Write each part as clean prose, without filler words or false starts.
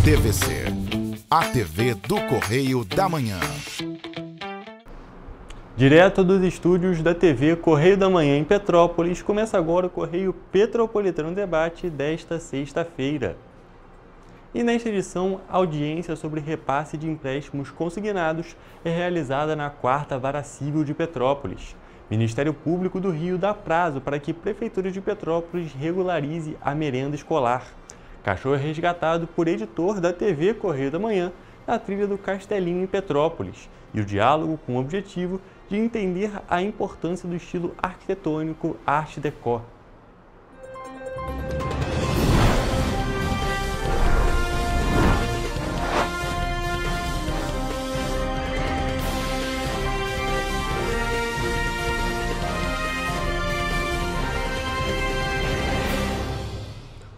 TVC, a TV do Correio da Manhã. Direto dos estúdios da TV Correio da Manhã em Petrópolis, começa agora o Correio Petropolitano Debate desta sexta-feira. E nesta edição, a audiência sobre repasse de empréstimos consignados é realizada na 4ª Vara Civil de Petrópolis. Ministério Público do Rio dá prazo para que a Prefeitura de Petrópolis regularize a merenda escolar. Cachorro é resgatado por editor da TV Correio da Manhã na trilha do Castelinho em Petrópolis. E o diálogo com o objetivo de entender a importância do estilo arquitetônico Art Deco.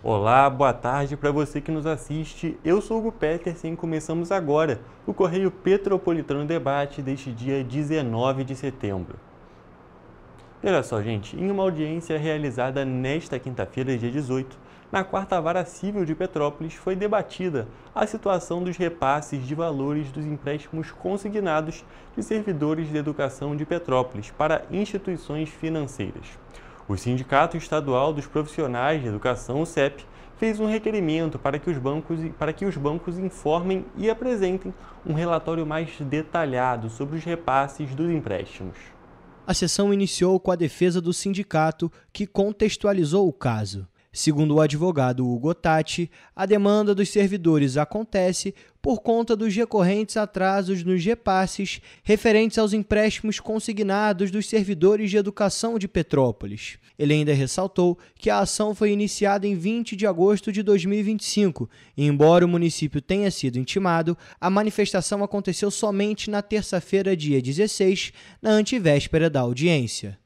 Olá, boa tarde para você que nos assiste. Eu sou Hugo Petersen e começamos agora o Correio Petropolitano Debate deste dia 19 de setembro. E olha só, gente, em uma audiência realizada nesta quinta-feira, dia 18, na 4ª Vara Civil de Petrópolis, foi debatida a situação dos repasses de valores dos empréstimos consignados de servidores de educação de Petrópolis para instituições financeiras. O Sindicato Estadual dos Profissionais de Educação, o SEP, fez um requerimento para que os bancos informem e apresentem um relatório mais detalhado sobre os repasses dos empréstimos. A sessão iniciou com a defesa do sindicato, que contextualizou o caso. Segundo o advogado Hugo Tatti, a demanda dos servidores acontece por conta dos recorrentes atrasos nos repasses referentes aos empréstimos consignados dos servidores de educação de Petrópolis. Ele ainda ressaltou que a ação foi iniciada em 20 de agosto de 2025 e, embora o município tenha sido intimado, a manifestação aconteceu somente na terça-feira, dia 16, na antevéspera da audiência.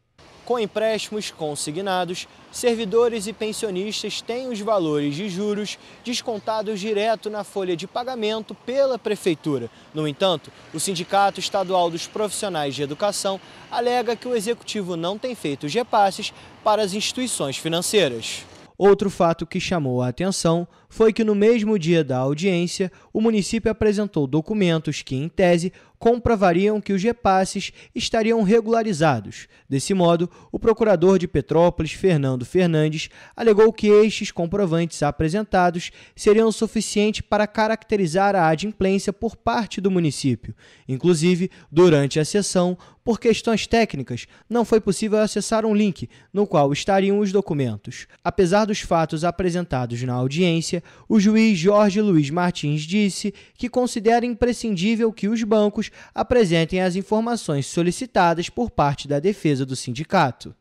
Com empréstimos consignados, servidores e pensionistas têm os valores de juros descontados direto na folha de pagamento pela Prefeitura. No entanto, o Sindicato Estadual dos Profissionais de Educação alega que o Executivo não tem feito os repasses para as instituições financeiras. Outro fato que chamou a atenção foi que no mesmo dia da audiência, o município apresentou documentos que, em tese, comprovariam que os repasses estariam regularizados. Desse modo, o procurador de Petrópolis, Fernando Fernandes, alegou que estes comprovantes apresentados seriam suficientes para caracterizar a adimplência por parte do município. Inclusive, durante a sessão, por questões técnicas, não foi possível acessar um link no qual estariam os documentos. Apesar dos fatos apresentados na audiência, o juiz Jorge Luiz Martins disse que considera imprescindível que os bancos apresentem as informações solicitadas por parte da defesa do sindicato.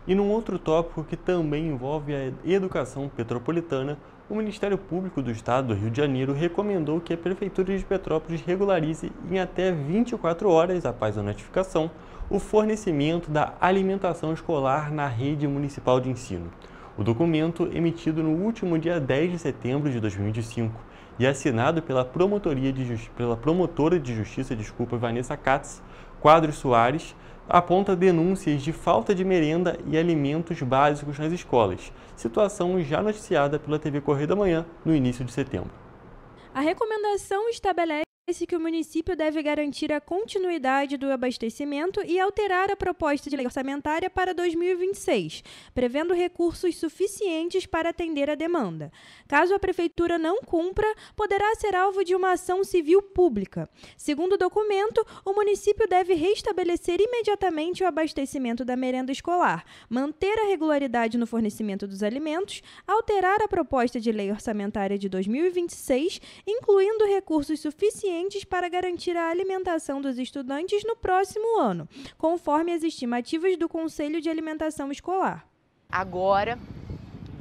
E num outro tópico que também envolve a educação petropolitana, o Ministério Público do Estado do Rio de Janeiro recomendou que a Prefeitura de Petrópolis regularize em até 24 horas após a notificação o fornecimento da alimentação escolar na rede municipal de ensino. O documento, emitido no último dia 10 de setembro de 2025 e assinado pela promotora de justiça, Vanessa Katz Quadros Soares, aponta denúncias de falta de merenda e alimentos básicos nas escolas, situação já noticiada pela TV Correio da Manhã no início de setembro. A recomendação estabelece que o município deve garantir a continuidade do abastecimento e alterar a proposta de lei orçamentária para 2026, prevendo recursos suficientes para atender a demanda. Caso a Prefeitura não cumpra, poderá ser alvo de uma ação civil pública. Segundo o documento, o município deve restabelecer imediatamente o abastecimento da merenda escolar, manter a regularidade no fornecimento dos alimentos, alterar a proposta de lei orçamentária de 2026, incluindo recursos suficientes para garantir a alimentação dos estudantes no próximo ano, conforme as estimativas do Conselho de Alimentação Escolar. Agora,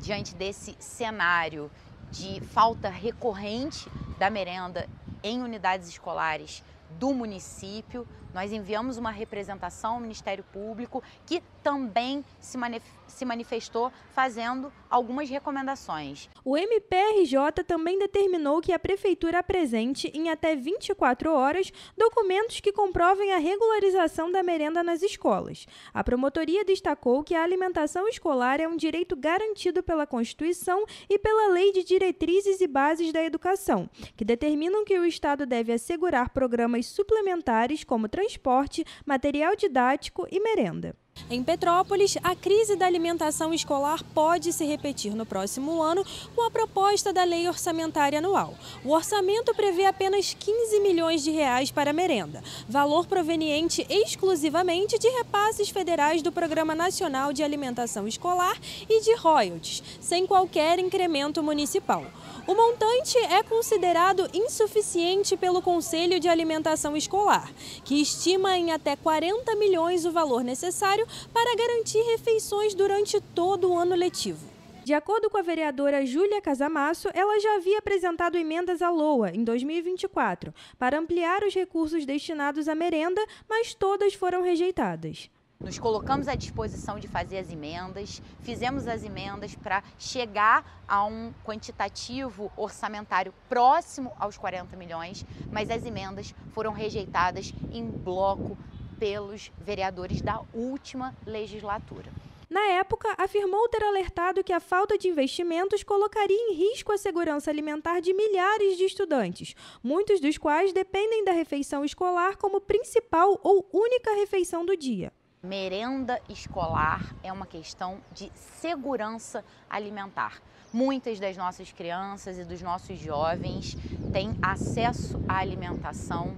diante desse cenário de falta recorrente da merenda em unidades escolares do município, Nós enviamos uma representação ao Ministério Público que também se manifestou fazendo algumas recomendações. O MPRJ também determinou que a Prefeitura apresente, em até 24 horas, documentos que comprovem a regularização da merenda nas escolas. A promotoria destacou que a alimentação escolar é um direito garantido pela Constituição e pela Lei de Diretrizes e Bases da Educação, que determinam que o Estado deve assegurar programas suplementares como transporte, material didático e merenda. Em Petrópolis, a crise da alimentação escolar pode se repetir no próximo ano com a proposta da Lei Orçamentária Anual. O orçamento prevê apenas 15 milhões de reais para a merenda, valor proveniente exclusivamente de repasses federais do Programa Nacional de Alimentação Escolar e de royalties, sem qualquer incremento municipal. O montante é considerado insuficiente pelo Conselho de Alimentação Escolar, que estima em até 40 milhões o valor necessário para garantir refeições durante todo o ano letivo. De acordo com a vereadora Júlia Casamasso, ela já havia apresentado emendas à LOA em 2024 para ampliar os recursos destinados à merenda, mas todas foram rejeitadas. Nos colocamos à disposição de fazer as emendas, fizemos as emendas para chegar a um quantitativo orçamentário próximo aos 40 milhões, mas as emendas foram rejeitadas em bloco pelos vereadores da última legislatura. Na época, afirmou ter alertado que a falta de investimentos colocaria em risco a segurança alimentar de milhares de estudantes, muitos dos quais dependem da refeição escolar como principal ou única refeição do dia. Merenda escolar é uma questão de segurança alimentar. Muitas das nossas crianças e dos nossos jovens têm acesso à alimentação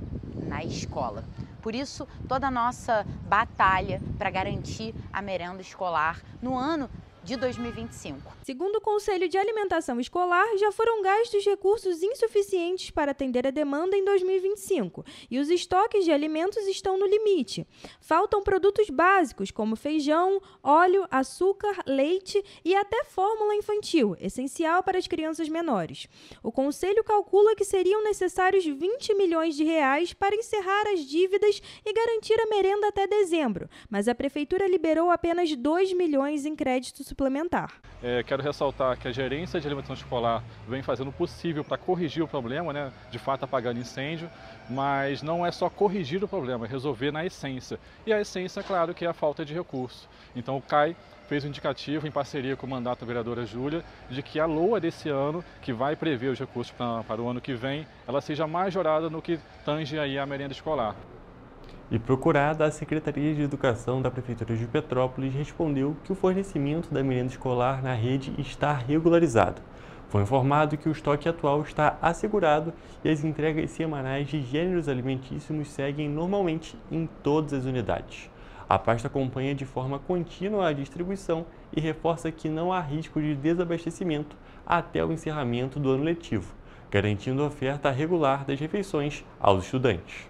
na escola. Por isso, toda a nossa batalha para garantir a merenda escolar no ano de 2025. Segundo o Conselho de Alimentação Escolar, já foram gastos recursos insuficientes para atender a demanda em 2025 e os estoques de alimentos estão no limite. Faltam produtos básicos como feijão, óleo, açúcar, leite e até fórmula infantil, essencial para as crianças menores. O Conselho calcula que seriam necessários 20 milhões de reais para encerrar as dívidas e garantir a merenda até dezembro, mas a Prefeitura liberou apenas 2 milhões em crédito suplementar. Quero ressaltar que a gerência de alimentação escolar vem fazendo o possível para corrigir o problema, de fato apagando incêndio, mas não é só corrigir o problema, é resolver na essência. E a essência, claro, que é a falta de recurso. Então o CAI fez um indicativo em parceria com o mandato da vereadora Júlia de que a LOA desse ano, que vai prever os recursos para o ano que vem, ela seja majorada no que tange aí a merenda escolar. E procurada, a Secretaria de Educação da Prefeitura de Petrópolis respondeu que o fornecimento da merenda escolar na rede está regularizado. Foi informado que o estoque atual está assegurado e as entregas semanais de gêneros alimentícios seguem normalmente em todas as unidades. A pasta acompanha de forma contínua a distribuição e reforça que não há risco de desabastecimento até o encerramento do ano letivo, garantindo a oferta regular das refeições aos estudantes.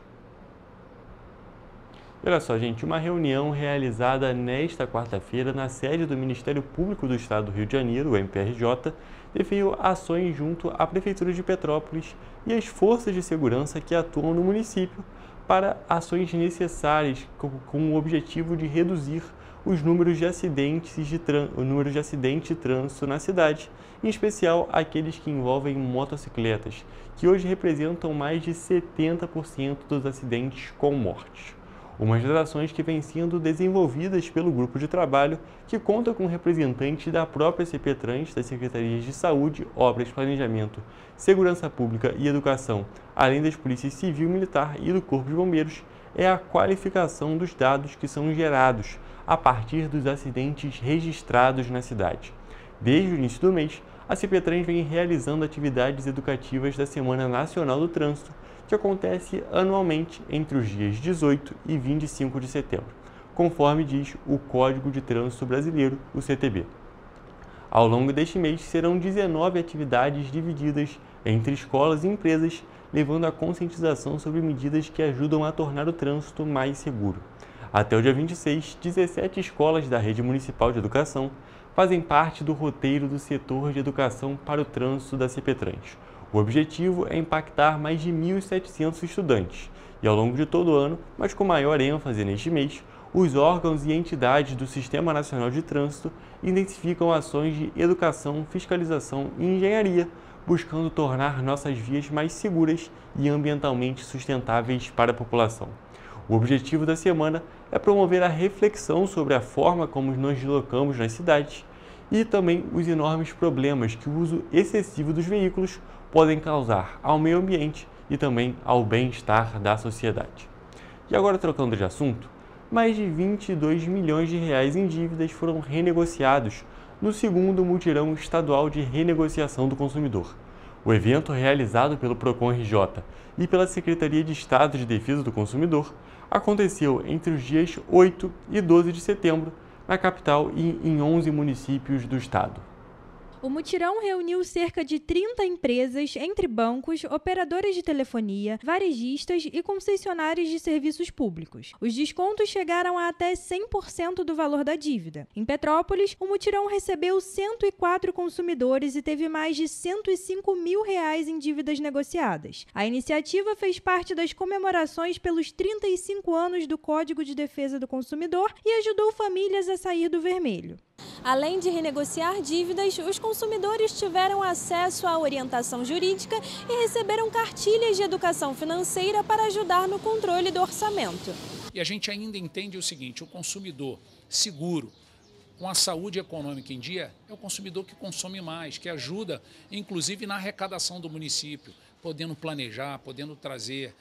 Olha só, gente, uma reunião realizada nesta quarta-feira na sede do Ministério Público do Estado do Rio de Janeiro, o MPRJ, definiu ações junto à Prefeitura de Petrópolis e às forças de segurança que atuam no município para ações necessárias com o objetivo de reduzir os números de acidentes de trânsito na cidade, em especial aqueles que envolvem motocicletas, que hoje representam mais de 70% dos acidentes com mortes. Umas das ações que vêm sendo desenvolvidas pelo grupo de trabalho, que conta com representantes da própria CPTrans, das Secretarias de Saúde, Obras, Planejamento, Segurança Pública e Educação, além das Polícias Civil e Militar e do Corpo de Bombeiros, é a qualificação dos dados que são gerados a partir dos acidentes registrados na cidade. Desde o início do mês, a CPTrans vem realizando atividades educativas da Semana Nacional do Trânsito, que acontece anualmente entre os dias 18 e 25 de setembro, conforme diz o Código de Trânsito Brasileiro, o CTB. Ao longo deste mês, serão 19 atividades divididas entre escolas e empresas, levando à conscientização sobre medidas que ajudam a tornar o trânsito mais seguro. Até o dia 26, 17 escolas da Rede Municipal de Educação fazem parte do roteiro do setor de educação para o trânsito da CPTrans. O objetivo é impactar mais de 1.700 estudantes E ao longo de todo o ano, mas com maior ênfase neste mês, os órgãos e entidades do Sistema Nacional de Trânsito intensificam ações de educação, fiscalização e engenharia, buscando tornar nossas vias mais seguras e ambientalmente sustentáveis para a população. O objetivo da semana é promover a reflexão sobre a forma como nos deslocamos nas cidades e também os enormes problemas que o uso excessivo dos veículos podem causar ao meio ambiente e também ao bem-estar da sociedade. E agora, trocando de assunto, mais de 22 milhões de reais em dívidas foram renegociados no segundo mutirão estadual de renegociação do consumidor. O evento, realizado pelo Procon-RJ e pela Secretaria de Estado de Defesa do Consumidor, aconteceu entre os dias 8 e 12 de setembro, na capital e em 11 municípios do estado. O mutirão reuniu cerca de 30 empresas, entre bancos, operadoras de telefonia, varejistas e concessionárias de serviços públicos. Os descontos chegaram a até 100% do valor da dívida. Em Petrópolis, o mutirão recebeu 104 consumidores e teve mais de R$105 mil em dívidas negociadas. A iniciativa fez parte das comemorações pelos 35 anos do Código de Defesa do Consumidor e ajudou famílias a sair do vermelho. Além de renegociar dívidas, os consumidores tiveram acesso à orientação jurídica e receberam cartilhas de educação financeira para ajudar no controle do orçamento. E a gente ainda entende o seguinte: o consumidor seguro, com a saúde econômica em dia, é o consumidor que consome mais, que ajuda, inclusive, na arrecadação do município, podendo planejar, podendo trazer,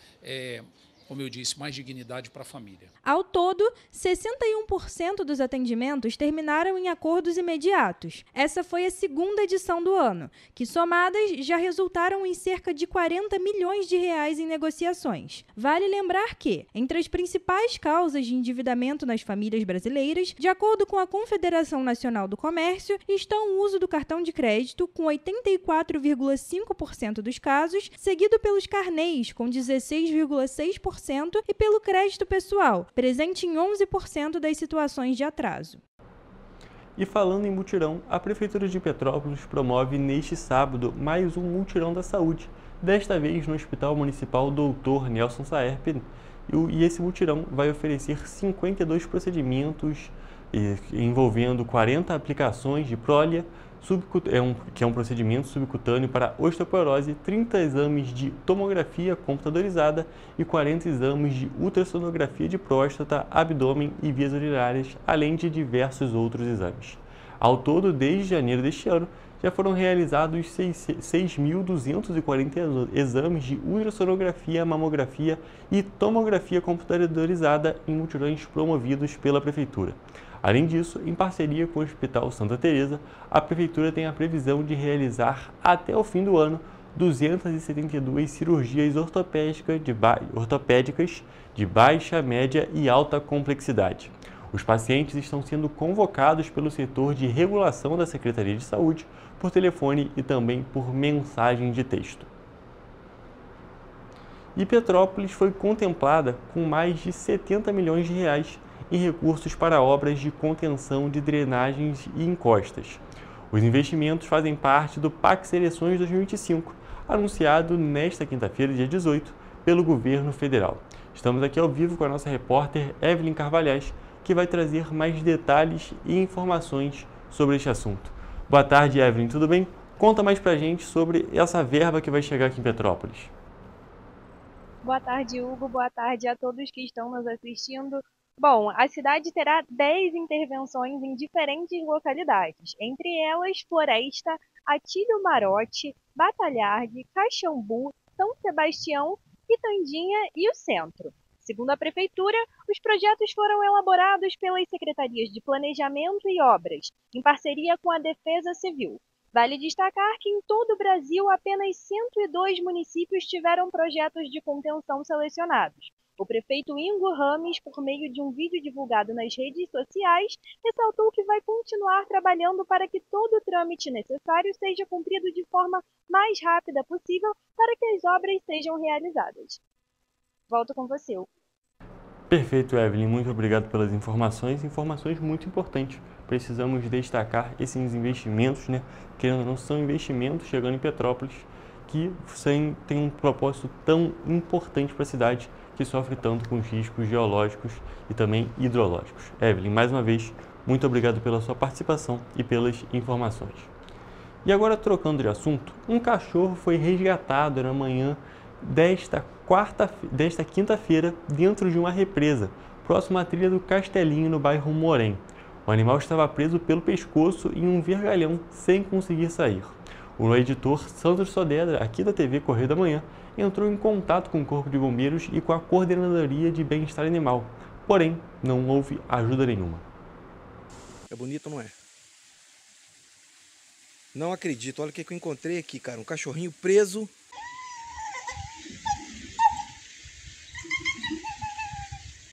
como eu disse, mais dignidade para a família. Ao todo, 61% dos atendimentos terminaram em acordos imediatos. Essa foi a segunda edição do ano, que somadas já resultaram em cerca de R$40 milhões em negociações. Vale lembrar que, entre as principais causas de endividamento nas famílias brasileiras, de acordo com a Confederação Nacional do Comércio, estão o uso do cartão de crédito, com 84,5% dos casos, seguido pelos carnês, com 16,6%, e pelo crédito pessoal, presente em 11% das situações de atraso. E falando em mutirão, a Prefeitura de Petrópolis promove neste sábado mais um mutirão da saúde, desta vez no Hospital Municipal Dr. Nelson Saerp, e esse mutirão vai oferecer 52 procedimentos envolvendo 40 aplicações de Prolia, que é um procedimento subcutâneo para osteoporose, 30 exames de tomografia computadorizada e 40 exames de ultrassonografia de próstata, abdômen e vias urinárias, além de diversos outros exames. Ao todo, desde janeiro deste ano, já foram realizados 6.240 exames de ultrassonografia, mamografia e tomografia computadorizada em mutirões promovidos pela Prefeitura. Além disso, em parceria com o Hospital Santa Teresa, a Prefeitura tem a previsão de realizar até o fim do ano 272 cirurgias ortopédicas de baixa, média e alta complexidade. Os pacientes estão sendo convocados pelo setor de regulação da Secretaria de Saúde por telefone e também por mensagem de texto. E Petrópolis foi contemplada com mais de R$70 milhões em recursos para obras de contenção de drenagens e encostas. Os investimentos fazem parte do PAC Seleções 2025, anunciado nesta quinta-feira, dia 18, pelo governo federal. Estamos aqui ao vivo com a nossa repórter Evelyn Carvalhais, que vai trazer mais detalhes e informações sobre este assunto. Boa tarde, Evelyn, tudo bem? Conta mais pra gente sobre essa verba que vai chegar aqui em Petrópolis. Boa tarde, Hugo. Boa tarde a todos que estão nos assistindo. Bom, a cidade terá 10 intervenções em diferentes localidades, entre elas Floresta, Atílio Marote, Batalhargue, Caxambu, São Sebastião, Quitandinha e o Centro. Segundo a Prefeitura, os projetos foram elaborados pelas Secretarias de Planejamento e Obras, em parceria com a Defesa Civil. Vale destacar que em todo o Brasil apenas 102 municípios tiveram projetos de contenção selecionados. O prefeito Ingo Rames, por meio de um vídeo divulgado nas redes sociais, ressaltou que vai continuar trabalhando para que todo o trâmite necessário seja cumprido de forma mais rápida possível para que as obras sejam realizadas. Volto com você, Hugo. Perfeito, Evelyn. Muito obrigado pelas informações muito importantes. Precisamos destacar esses investimentos, querendo ou não, são investimentos chegando em Petrópolis que têm um propósito tão importante para a cidade, que sofre tanto com os riscos geológicos e também hidrológicos. Evelyn, mais uma vez, muito obrigado pela sua participação e pelas informações. E agora, trocando de assunto, um cachorro foi resgatado na manhã desta quinta-feira dentro de uma represa, próximo à trilha do Castelinho, no bairro Morém. O animal estava preso pelo pescoço em um vergalhão, sem conseguir sair. O editor Sandro Sodedra, aqui da TV Correio da Manhã, entrou em contato com o Corpo de Bombeiros e com a Coordenadoria de Bem-Estar Animal, porém, não houve ajuda nenhuma. É bonito, não é? Não acredito, olha o que eu encontrei aqui, cara, um cachorrinho preso.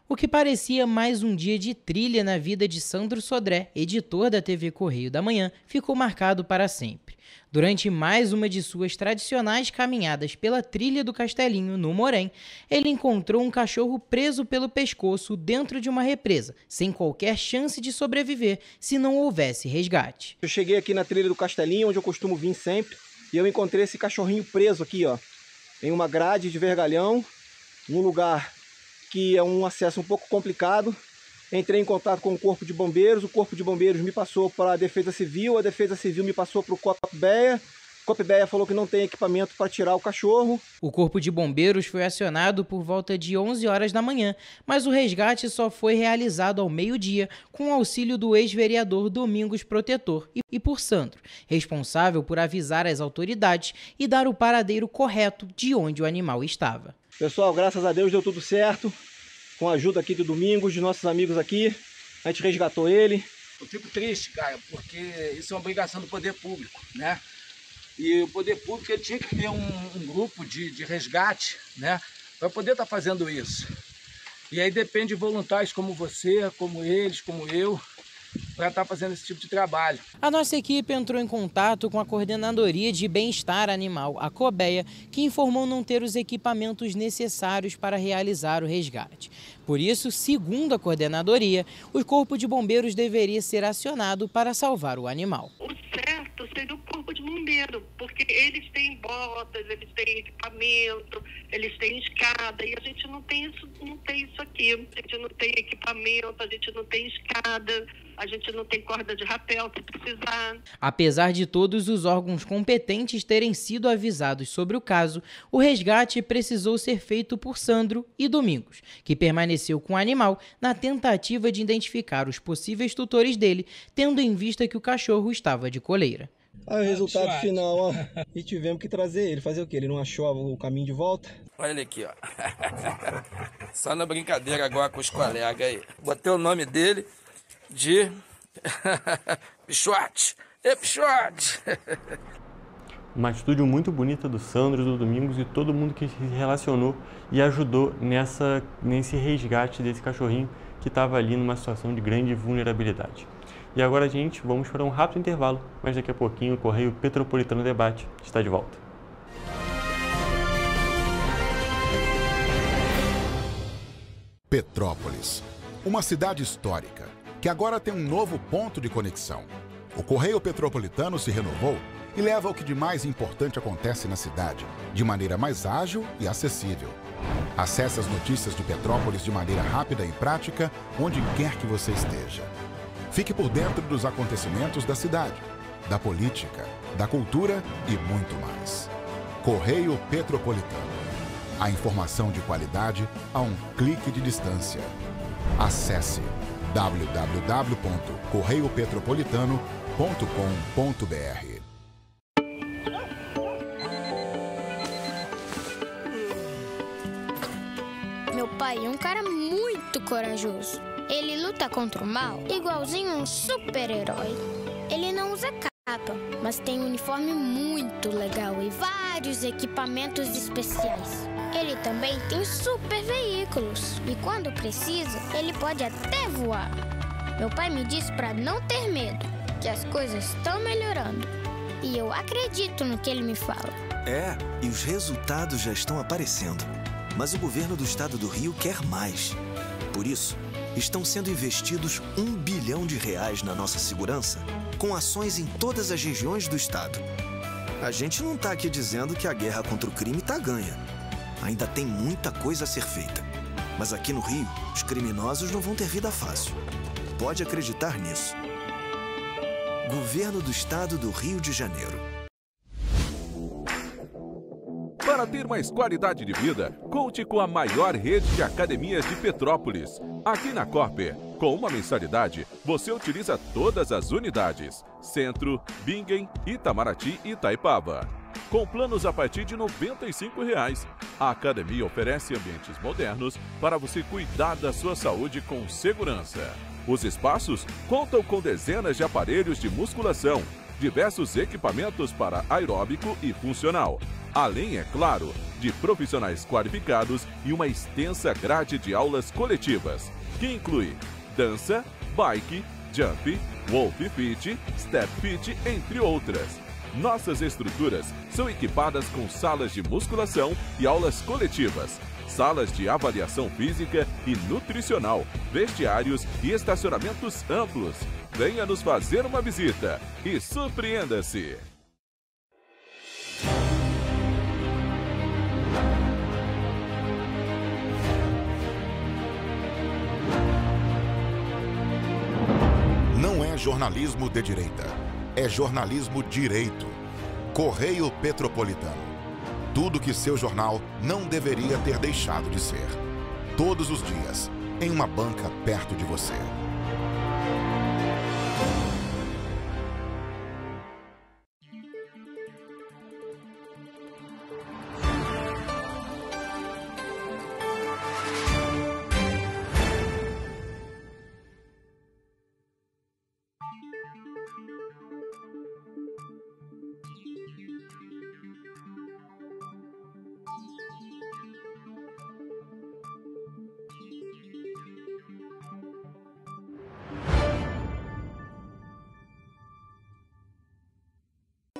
O que parecia mais um dia de trilha na vida de Sandro Sodré, editor da TV Correio da Manhã, ficou marcado para sempre. Durante mais uma de suas tradicionais caminhadas pela trilha do Castelinho, no Morém, ele encontrou um cachorro preso pelo pescoço dentro de uma represa, sem qualquer chance de sobreviver se não houvesse resgate. Eu cheguei aqui na trilha do Castelinho, onde eu costumo vir sempre, e eu encontrei esse cachorrinho preso aqui, ó, em uma grade de vergalhão, num lugar que é um acesso um pouco complicado. Entrei em contato com o Corpo de Bombeiros, o Corpo de Bombeiros me passou para a Defesa Civil, a Defesa Civil me passou para o COPBEA. O COPBEA falou que não tem equipamento para tirar o cachorro. O Corpo de Bombeiros foi acionado por volta de 11 horas da manhã, mas o resgate só foi realizado ao meio-dia com o auxílio do ex-vereador Domingos Protetor e por Sandro, responsável por avisar as autoridades e dar o paradeiro correto de onde o animal estava. Pessoal, graças a Deus deu tudo certo. Com a ajuda aqui do Domingos, de nossos amigos aqui, a gente resgatou ele. Eu fico triste, cara, porque isso é uma obrigação do poder público, né? E o poder público ele tinha que ter um grupo de resgate, né? Para poder estar fazendo isso. E aí depende de voluntários como você, como eles, como eu, para estar fazendo esse tipo de trabalho. A nossa equipe entrou em contato com a Coordenadoria de Bem-Estar Animal, a COBEA, que informou não ter os equipamentos necessários para realizar o resgate. Por isso, segundo a coordenadoria, o Corpo de Bombeiros deveria ser acionado para salvar o animal. O certo seria o Corpo de Bombeiro, porque eles têm botas, eles têm equipamento, eles têm escada, e a gente não tem isso aqui. A gente não tem equipamento, a gente não tem escada, a gente não tem corda de rapel se precisar. Apesar de todos os órgãos competentes terem sido avisados sobre o caso, o resgate precisou ser feito por Sandro e Domingos, que permaneceu com o animal na tentativa de identificar os possíveis tutores dele, tendo em vista que o cachorro estava de coleira. Aí o resultado final, ó, e tivemos que trazer ele. Fazer o quê? Ele não achou o caminho de volta? Olha ele aqui, ó. Só na brincadeira agora com os colegas aí. Botei o nome dele de Pichote. É Pichote! Uma atitude muito bonita do Sandro, do Domingos e todo mundo que se relacionou e ajudou nesse resgate desse cachorrinho que estava ali numa situação de grande vulnerabilidade. E agora, gente, vamos para um rápido intervalo, mas daqui a pouquinho o Correio Petropolitano Debate está de volta. Petrópolis, uma cidade histórica que agora tem um novo ponto de conexão. O Correio Petropolitano se renovou e leva o que de mais importante acontece na cidade, de maneira mais ágil e acessível. Acesse as notícias de Petrópolis de maneira rápida e prática, onde quer que você esteja. Fique por dentro dos acontecimentos da cidade, da política, da cultura e muito mais. Correio Petropolitano. A informação de qualidade a um clique de distância. Acesse www.correiopetropolitano.com.br. Meu pai é um cara muito corajoso. Ele luta contra o mal igualzinho um super-herói. Ele não usa capa, mas tem um uniforme muito legal e vários equipamentos especiais. Ele também tem super veículos e quando precisa, ele pode até voar. Meu pai me disse para não ter medo, que as coisas estão melhorando. E eu acredito no que ele me fala. É, e os resultados já estão aparecendo. Mas o governo do estado do Rio quer mais. Por isso, estão sendo investidos R$ 1 bilhão na nossa segurança, com ações em todas as regiões do estado. A gente não está aqui dizendo que a guerra contra o crime está ganha. Ainda tem muita coisa a ser feita. Mas aqui no Rio, os criminosos não vão ter vida fácil. Pode acreditar nisso. Governo do Estado do Rio de Janeiro. Para ter mais qualidade de vida, conte com a maior rede de academias de Petrópolis. Aqui na Corper, com uma mensalidade, você utiliza todas as unidades: Centro, Bingen, Itamaraty e Itaipava. Com planos a partir de R$ 95,00. A academia oferece ambientes modernos para você cuidar da sua saúde com segurança. Os espaços contam com dezenas de aparelhos de musculação, diversos equipamentos para aeróbico e funcional, além, é claro, de profissionais qualificados e uma extensa grade de aulas coletivas, que inclui dança, bike, jump, wolf fit, step fit, entre outras. Nossas estruturas são equipadas com salas de musculação e aulas coletivas, salas de avaliação física e nutricional, vestiários e estacionamentos amplos. Venha nos fazer uma visita e surpreenda-se! Não é jornalismo de direita, é jornalismo direito. Correio Petropolitano. Tudo que seu jornal não deveria ter deixado de ser. Todos os dias, em uma banca perto de você.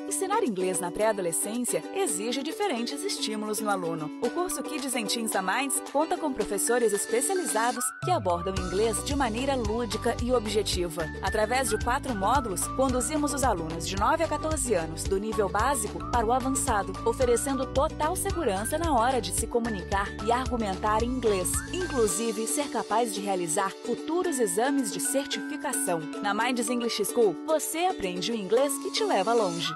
Ensinar inglês na pré-adolescência exige diferentes estímulos no aluno. O curso Kids and Teens da Minds conta com professores especializados que abordam inglês de maneira lúdica e objetiva. Através de 4 módulos, conduzimos os alunos de 9 a 14 anos, do nível básico para o avançado, oferecendo total segurança na hora de se comunicar e argumentar em inglês, inclusive ser capaz de realizar futuros exames de certificação. Na Minds English School, você aprende o inglês que te leva longe.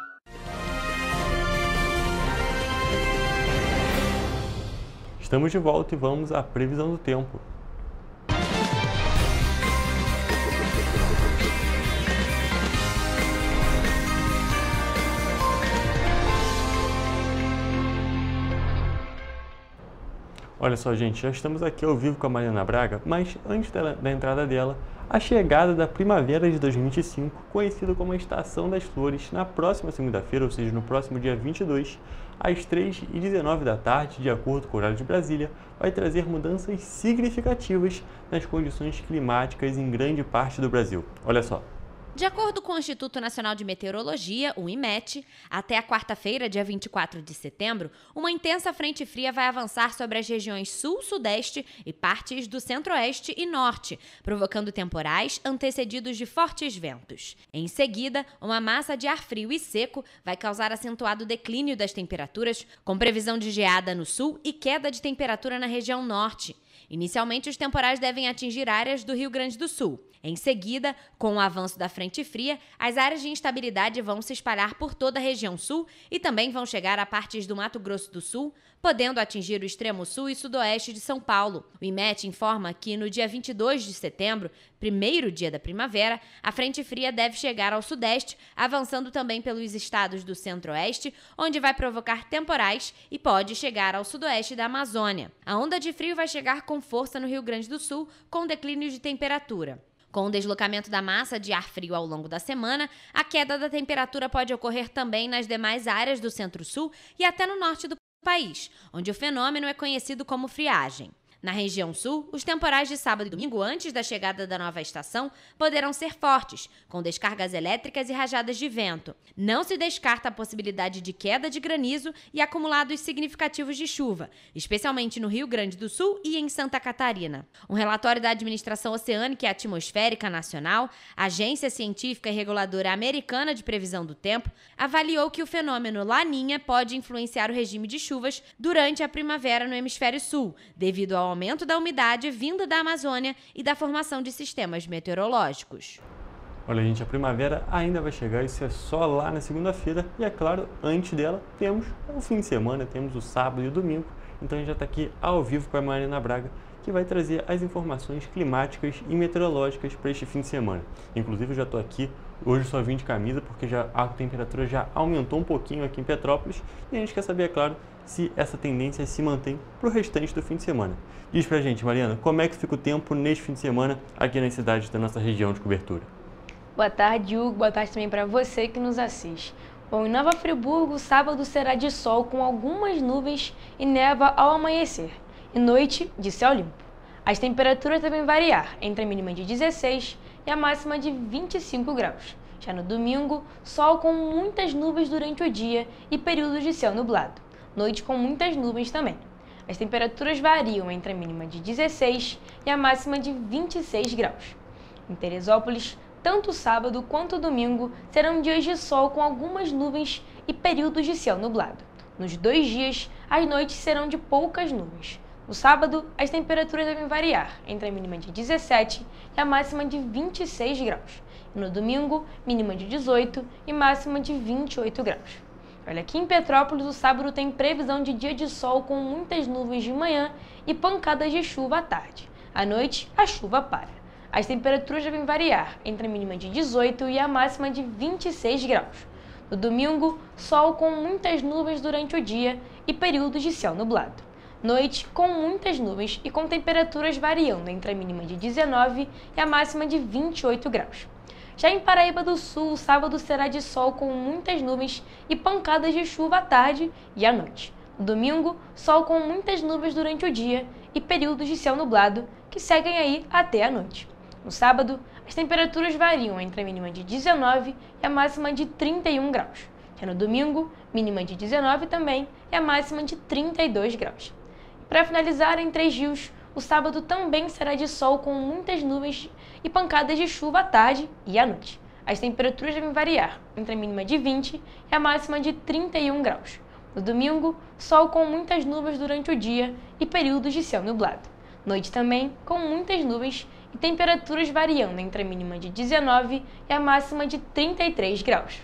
Estamos de volta e vamos à previsão do tempo. Olha só, gente, já estamos aqui ao vivo com a Mariana Braga, mas antes da entrada dela, a chegada da primavera de 2025, conhecida como a Estação das Flores, na próxima segunda-feira, ou seja, no próximo dia 22, às 3h19 da tarde, de acordo com o horário de Brasília, vai trazer mudanças significativas nas condições climáticas em grande parte do Brasil. Olha só. De acordo com o Instituto Nacional de Meteorologia, o IMET, até a quarta-feira, dia 24 de setembro, uma intensa frente fria vai avançar sobre as regiões sul, sudeste e partes do centro-oeste e norte, provocando temporais antecedidos de fortes ventos. Em seguida, uma massa de ar frio e seco vai causar acentuado declínio das temperaturas, com previsão de geada no sul e queda de temperatura na região norte. Inicialmente, os temporais devem atingir áreas do Rio Grande do Sul. Em seguida, com o avanço da frente fria, as áreas de instabilidade vão se espalhar por toda a região sul e também vão chegar a partes do Mato Grosso do Sul, podendo atingir o extremo sul e sudoeste de São Paulo. O IMET informa que no dia 22 de setembro, primeiro dia da primavera, a frente fria deve chegar ao sudeste, avançando também pelos estados do centro-oeste, onde vai provocar temporais e pode chegar ao sudoeste da Amazônia. A onda de frio vai chegar com força no Rio Grande do Sul, com declínio de temperatura. Com o deslocamento da massa de ar frio ao longo da semana, a queda da temperatura pode ocorrer também nas demais áreas do centro-sul e até no norte do país, onde o fenômeno é conhecido como friagem. Na região sul, os temporais de sábado e domingo, antes da chegada da nova estação, poderão ser fortes, com descargas elétricas e rajadas de vento. Não se descarta a possibilidade de queda de granizo e acumulados significativos de chuva, especialmente no Rio Grande do Sul e em Santa Catarina. Um relatório da Administração Oceânica e Atmosférica Nacional, Agência Científica e Reguladora Americana de Previsão do Tempo, avaliou que o fenômeno Laninha pode influenciar o regime de chuvas durante a primavera no hemisfério sul, devido ao aumento da umidade vinda da Amazônia e da formação de sistemas meteorológicos. Olha, gente, a primavera ainda vai chegar, isso é só lá na segunda-feira. E, é claro, antes dela, temos o fim de semana, temos o sábado e o domingo. Então, a gente já está aqui ao vivo com a Mariana Braga, que vai trazer as informações climáticas e meteorológicas para este fim de semana. Inclusive, eu já estou aqui, hoje só vim de camisa, porque a temperatura já aumentou um pouquinho aqui em Petrópolis. E a gente quer saber, é claro, se essa tendência se mantém para o restante do fim de semana. Diz pra gente, Mariana, como é que fica o tempo neste fim de semana aqui nas cidades da nossa região de cobertura? Boa tarde, Hugo. Boa tarde também para você que nos assiste. Bom, em Nova Friburgo, sábado será de sol com algumas nuvens e neva ao amanhecer. E noite, de céu limpo. As temperaturas devem variar entre a mínima de 16 e a máxima de 25 graus. Já no domingo, sol com muitas nuvens durante o dia e períodos de céu nublado. Noite com muitas nuvens também. As temperaturas variam entre a mínima de 16 e a máxima de 26 graus. Em Teresópolis, tanto sábado quanto domingo serão dias de sol com algumas nuvens e períodos de céu nublado. Nos 2 dias, as noites serão de poucas nuvens. No sábado, as temperaturas devem variar entre a mínima de 17 e a máxima de 26 graus. E no domingo, mínima de 18 e máxima de 28 graus. Olha, aqui em Petrópolis, o sábado tem previsão de dia de sol com muitas nuvens de manhã e pancadas de chuva à tarde. À noite, a chuva para. As temperaturas devem variar entre a mínima de 18 e a máxima de 26 graus. No domingo, sol com muitas nuvens durante o dia e períodos de céu nublado. Noite com muitas nuvens e com temperaturas variando entre a mínima de 19 e a máxima de 28 graus. Já em Paraíba do Sul, o sábado será de sol com muitas nuvens e pancadas de chuva à tarde e à noite. No domingo, sol com muitas nuvens durante o dia e períodos de céu nublado que seguem aí até a noite. No sábado, as temperaturas variam entre a mínima de 19 e a máxima de 31 graus. Já no domingo, mínima de 19 também e a máxima de 32 graus. Para finalizar, em Três Rios, o sábado também será de sol com muitas nuvens e pancadas de chuva à tarde e à noite. As temperaturas devem variar entre a mínima de 20 e a máxima de 31 graus. No domingo, sol com muitas nuvens durante o dia e períodos de céu nublado. Noite também com muitas nuvens e temperaturas variando entre a mínima de 19 e a máxima de 33 graus.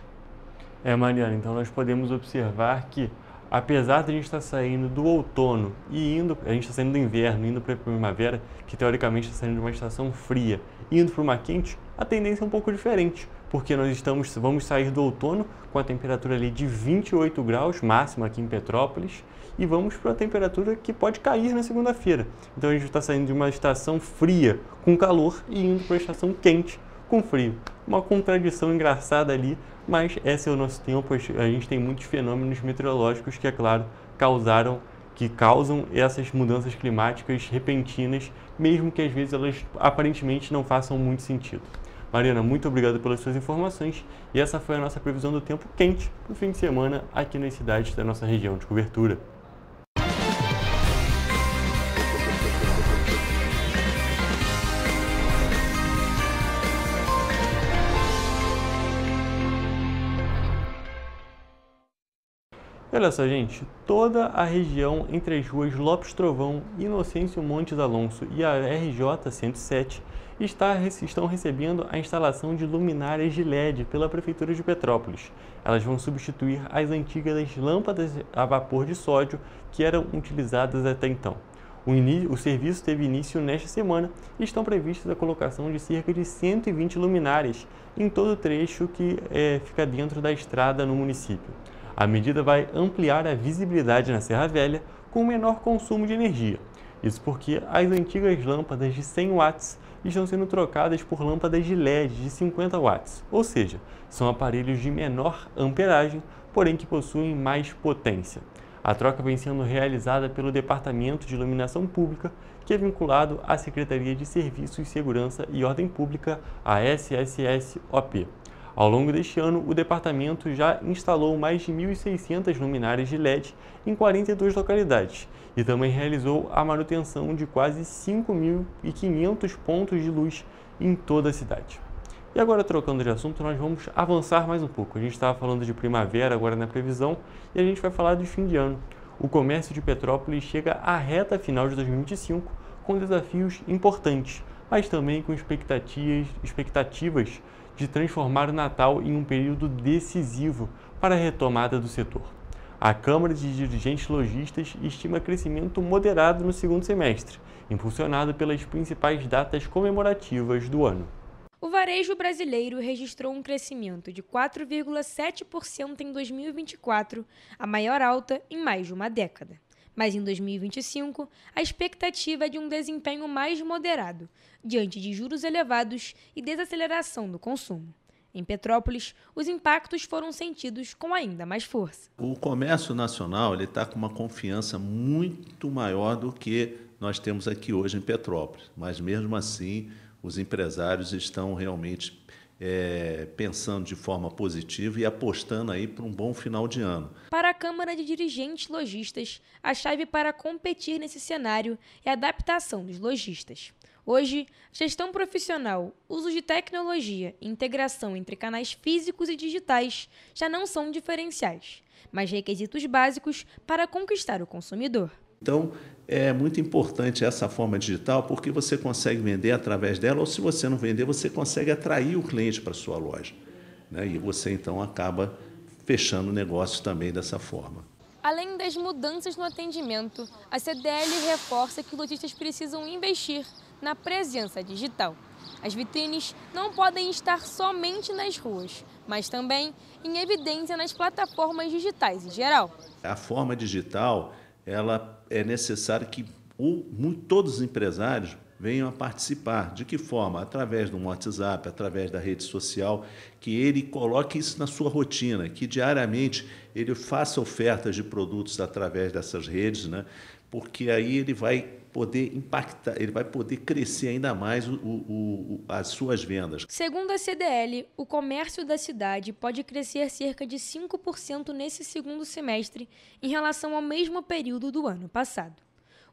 Mariana, então nós podemos observar que, apesar de a gente estar saindo do outono e a gente está saindo do inverno, indo para a primavera, que teoricamente está saindo de uma estação fria, indo para uma quente, a tendência é um pouco diferente, porque nós vamos sair do outono com a temperatura ali de 28 graus, máxima aqui em Petrópolis, e vamos para a temperatura que pode cair na segunda-feira. Então a gente está saindo de uma estação fria com calor e indo para uma estação quente com frio. Uma contradição engraçada ali, mas esse é o nosso tempo. A gente tem muitos fenômenos meteorológicos que, é claro, causam essas mudanças climáticas repentinas, mesmo que às vezes elas aparentemente não façam muito sentido. Mariana, muito obrigado pelas suas informações e essa foi a nossa previsão do tempo quente para o fim de semana aqui nas cidades da nossa região de cobertura. Olha só, gente, toda a região entre as ruas Lopes Trovão, Inocêncio Montes Alonso e a RJ 107 estão recebendo a instalação de luminárias de LED pela Prefeitura de Petrópolis. Elas vão substituir as antigas lâmpadas a vapor de sódio que eram utilizadas até então. O serviço teve início nesta semana e estão previstas a colocação de cerca de 120 luminárias em todo o trecho que fica dentro da estrada no município. A medida vai ampliar a visibilidade na Serra Velha com menor consumo de energia. Isso porque as antigas lâmpadas de 100 watts estão sendo trocadas por lâmpadas de LED de 50 watts, ou seja, são aparelhos de menor amperagem, porém que possuem mais potência. A troca vem sendo realizada pelo Departamento de Iluminação Pública, que é vinculado à Secretaria de Serviços, Segurança e Ordem Pública, a SSSOP. Ao longo deste ano, o departamento já instalou mais de 1.600 luminárias de LED em 42 localidades e também realizou a manutenção de quase 5.500 pontos de luz em toda a cidade. E agora, trocando de assunto, nós vamos avançar mais um pouco. A gente estava falando de primavera agora na previsão e a gente vai falar de fim de ano. O comércio de Petrópolis chega à reta final de 2025 com desafios importantes, mas também com expectativas de transformar o Natal em um período decisivo para a retomada do setor. A Câmara de Dirigentes Lojistas estima crescimento moderado no segundo semestre, impulsionado pelas principais datas comemorativas do ano. O varejo brasileiro registrou um crescimento de 4,7% em 2024, a maior alta em mais de uma década. Mas em 2025, a expectativa é de um desempenho mais moderado, diante de juros elevados e desaceleração do consumo. Em Petrópolis, os impactos foram sentidos com ainda mais força. O comércio nacional está com uma confiança muito maior do que nós temos aqui hoje em Petrópolis, mas mesmo assim os empresários estão realmente pensando de forma positiva e apostando aí para um bom final de ano. Para a Câmara de Dirigentes Lojistas, a chave para competir nesse cenário é a adaptação dos lojistas. Hoje, gestão profissional, uso de tecnologia e integração entre canais físicos e digitais já não são diferenciais, mas requisitos básicos para conquistar o consumidor. Então, é muito importante essa forma digital porque você consegue vender através dela ou se você não vender, você consegue atrair o cliente para a sua loja, né? E você, então, acaba fechando negócios também dessa forma. Além das mudanças no atendimento, a CDL reforça que os lojistas precisam investir na presença digital. As vitrines não podem estar somente nas ruas, mas também em evidência nas plataformas digitais em geral. A forma digital, ela é necessário que todos os empresários venham a participar. De que forma? Através do WhatsApp, através da rede social, que ele coloque isso na sua rotina, que diariamente ele faça ofertas de produtos através dessas redes, né? Porque aí ele vai poder impactar, ele vai poder crescer ainda mais as suas vendas. Segundo a CDL, o comércio da cidade pode crescer cerca de 5% nesse segundo semestre em relação ao mesmo período do ano passado.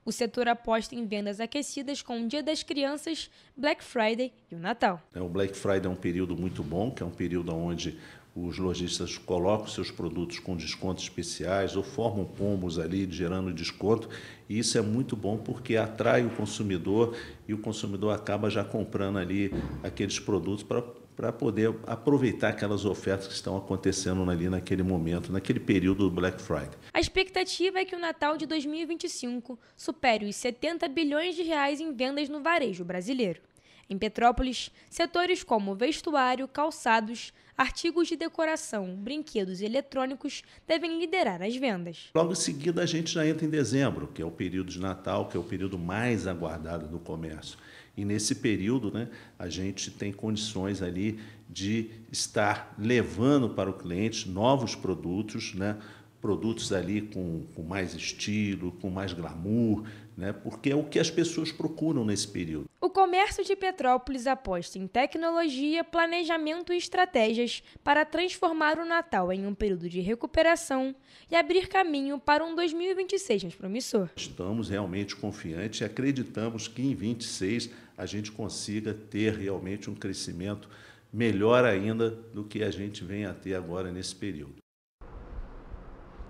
O setor aposta em vendas aquecidas com o Dia das Crianças, Black Friday e o Natal. O Black Friday é um período muito bom, que é um período onde os lojistas colocam seus produtos com descontos especiais ou formam combos ali, gerando desconto. E isso é muito bom porque atrai o consumidor e o consumidor acaba já comprando ali aqueles produtos para poder aproveitar aquelas ofertas que estão acontecendo ali naquele momento, naquele período do Black Friday. A expectativa é que o Natal de 2025 supere os 70 bilhões de reais em vendas no varejo brasileiro. Em Petrópolis, setores como vestuário, calçados, artigos de decoração, brinquedos e eletrônicos devem liderar as vendas. Logo em seguida, a gente já entra em dezembro, que é o período de Natal, que é o período mais aguardado do comércio. E nesse período, né, a gente tem condições ali de estar levando para o cliente novos produtos, né, produtos ali com mais estilo, com mais glamour, né, porque é o que as pessoas procuram nesse período. O comércio de Petrópolis aposta em tecnologia, planejamento e estratégias para transformar o Natal em um período de recuperação e abrir caminho para um 2026 mais promissor. Estamos realmente confiantes e acreditamos que em 2026 a gente consiga ter realmente um crescimento melhor ainda do que a gente vem a ter agora nesse período.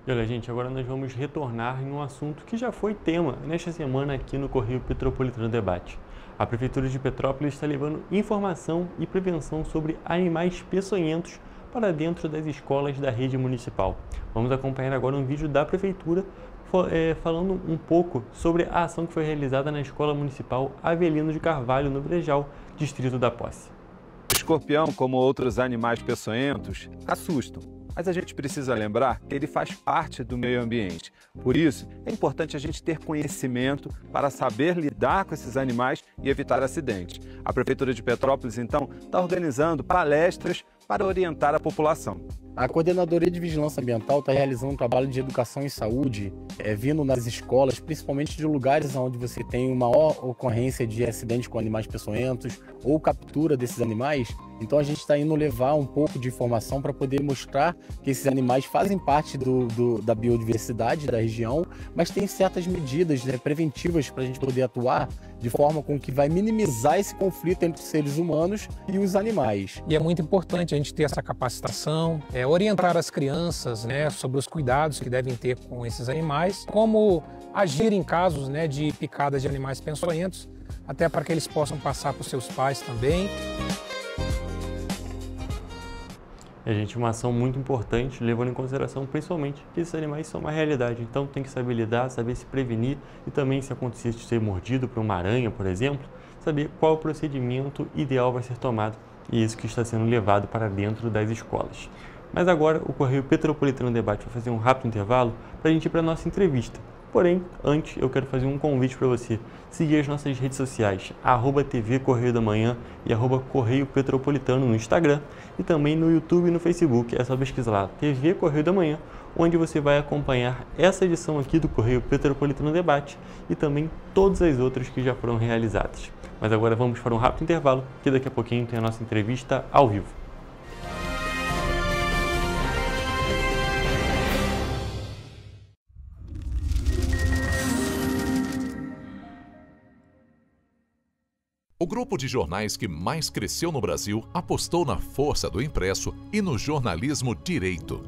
E olha, gente, agora nós vamos retornar em um assunto que já foi tema nesta semana aqui no Correio Petropolitano Debate. A Prefeitura de Petrópolis está levando informação e prevenção sobre animais peçonhentos para dentro das escolas da rede municipal. Vamos acompanhar agora um vídeo da Prefeitura falando um pouco sobre a ação que foi realizada na Escola Municipal Avelino de Carvalho, no Brejal, distrito da Posse. O escorpião, como outros animais peçonhentos, assustam. Mas a gente precisa lembrar que ele faz parte do meio ambiente. Por isso, é importante a gente ter conhecimento para saber lidar com esses animais e evitar acidentes. A Prefeitura de Petrópolis, então, está organizando palestras para orientar a população. A Coordenadoria de Vigilância Ambiental está realizando um trabalho de educação e saúde, vindo nas escolas, principalmente de lugares onde você tem maior ocorrência de acidentes com animais peçonhentos ou captura desses animais. Então a gente está indo levar um pouco de informação para poder mostrar que esses animais fazem parte da biodiversidade da região, mas tem certas medidas preventivas para a gente poder atuar de forma com que vai minimizar esse conflito entre os seres humanos e os animais. E é muito importante a gente ter essa capacitação, orientar as crianças, né, sobre os cuidados que devem ter com esses animais, como agir em casos, né, de picadas de animais peçonhentos, até para que eles possam passar para os seus pais também. Gente, uma ação muito importante, levando em consideração principalmente que esses animais são uma realidade, então tem que saber lidar, saber se prevenir e também, se acontecer de ser mordido por uma aranha, por exemplo, saber qual o procedimento ideal vai ser tomado, e isso que está sendo levado para dentro das escolas. Mas agora o Correio Petropolitano Debate vai fazer um rápido intervalo para a gente ir para a nossa entrevista. Porém, antes eu quero fazer um convite para você seguir as nossas redes sociais, @TV Correio da Manhã e @Correio Petropolitano no Instagram e também no YouTube e no Facebook. É só pesquisar lá, TV Correio da Manhã, onde você vai acompanhar essa edição aqui do Correio Petropolitano Debate e também todas as outras que já foram realizadas. Mas agora vamos para um rápido intervalo, que daqui a pouquinho tem a nossa entrevista ao vivo. O grupo de jornais que mais cresceu no Brasil apostou na força do impresso e no jornalismo direito.